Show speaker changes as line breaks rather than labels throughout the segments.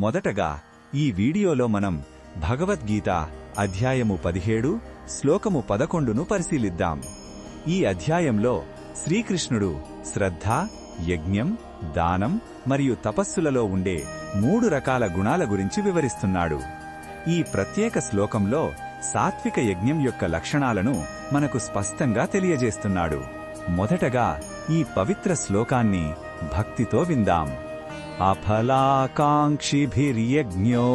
మొదటగా ఈ వీడియోలో మనం భగవద్గీత అధ్యాయము 17 శ్లోకము 11ను పరిశీలిద్దాం. ఈ అధ్యాయంలో శ్రీకృష్ణుడు శ్రద్ధ, యజ్ఞం, దానం మరియు తపస్సులలో ఉండే 3 రకాల గుణాల గురించి వివరిస్తున్నాడు. ఈ ప్రత్యేక శ్లోకంలో సాత్విక యజ్ఞం యొక్క లక్షణాలను మనకు స్పష్టంగా తెలియజేస్తున్నాడు. మొదటగా ఈ పవిత్ర శ్లోకాన్ని భక్తితో విందాం. అఫలాకాంక్షిభిర్యజ్ఞో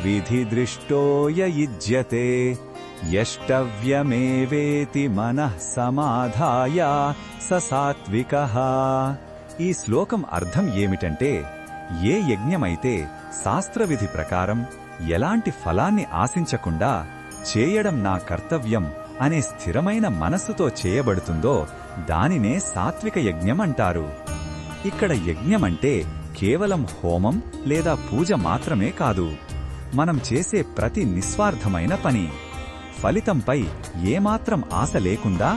విధిదృష్టో యయుజ్యతే యష్టవ్యమేవేతి మనః సమాధాయ స సాత్వికః. ఈ శ్లోకం అర్థం ఏమిటంటే, ఏ యజ్ఞమైతే శాస్త్రవిధి ప్రకారం ఎలాంటి ఫలాన్ని ఆశించకుండా చేయడం నా కర్తవ్యం అనే స్థిరమైన మనస్సుతో చేయబడుతుందో దానినే సాత్విక యజ్ఞం అంటారు. ఇక్కడ యజ్ఞమంటే కేవలం హోమం లేదా పూజ మాత్రమే కాదు, మనం చేసే ప్రతి నిస్వార్థమైన పని. ఫలితంపై ఏమాత్రం ఆశ లేకుండా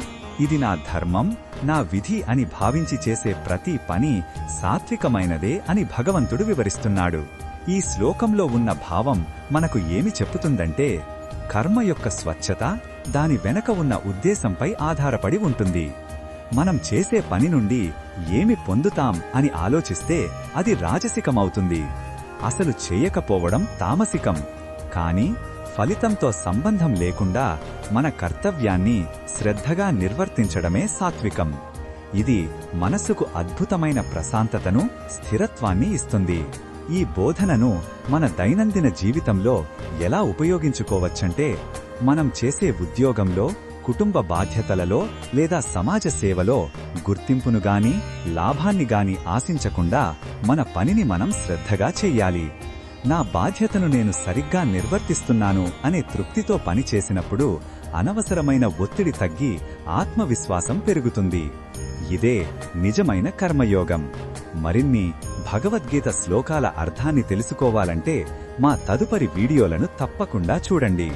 ఇది నా ధర్మం, నా విధి అని భావించి చేసే ప్రతి పని సాత్వికమైనదే అని భగవంతుడు వివరిస్తున్నాడు. ఈ శ్లోకంలో ఉన్న భావం మనకు ఏమి చెప్పుతుందంటే, కర్మ యొక్క స్వచ్ఛత దాని వెనక ఉన్న ఉద్దేశంపై ఆధారపడి ఉంటుంది. మనం చేసే పని నుండి ఏమి పొందుతాం అని ఆలోచిస్తే అది రాజసికమవుతుంది. అసలు చేయకపోవడం తామసికం. కానీ ఫలితంతో సంబంధం లేకుండా మన కర్తవ్యాన్ని శ్రద్ధగా నిర్వర్తించడమే సాత్వికం. ఇది మనసుకు అద్భుతమైన ప్రశాంతతను, స్థిరత్వాన్ని ఇస్తుంది. ఈ బోధనను మన దైనందిన జీవితంలో ఎలా ఉపయోగించుకోవచ్చంటే, మనం చేసే ఉద్యోగంలో, కుటుంబ బాధ్యతలలో లేదా సమాజ సేవలో గుర్తింపును గాని, లాభాన్ని గాని ఆశించకుండా మన పనిని మనం శ్రద్ధగా చెయ్యాలి. నా బాధ్యతను నేను సరిగ్గా నిర్వర్తిస్తున్నాను అనే తృప్తితో పనిచేసినప్పుడు అనవసరమైన ఒత్తిడి తగ్గి ఆత్మవిశ్వాసం పెరుగుతుంది. ఇదే నిజమైన కర్మయోగం. మరిన్ని భగవద్గీత శ్లోకాల అర్థాన్ని తెలుసుకోవాలంటే మా తదుపరి వీడియోలను తప్పకుండా చూడండి.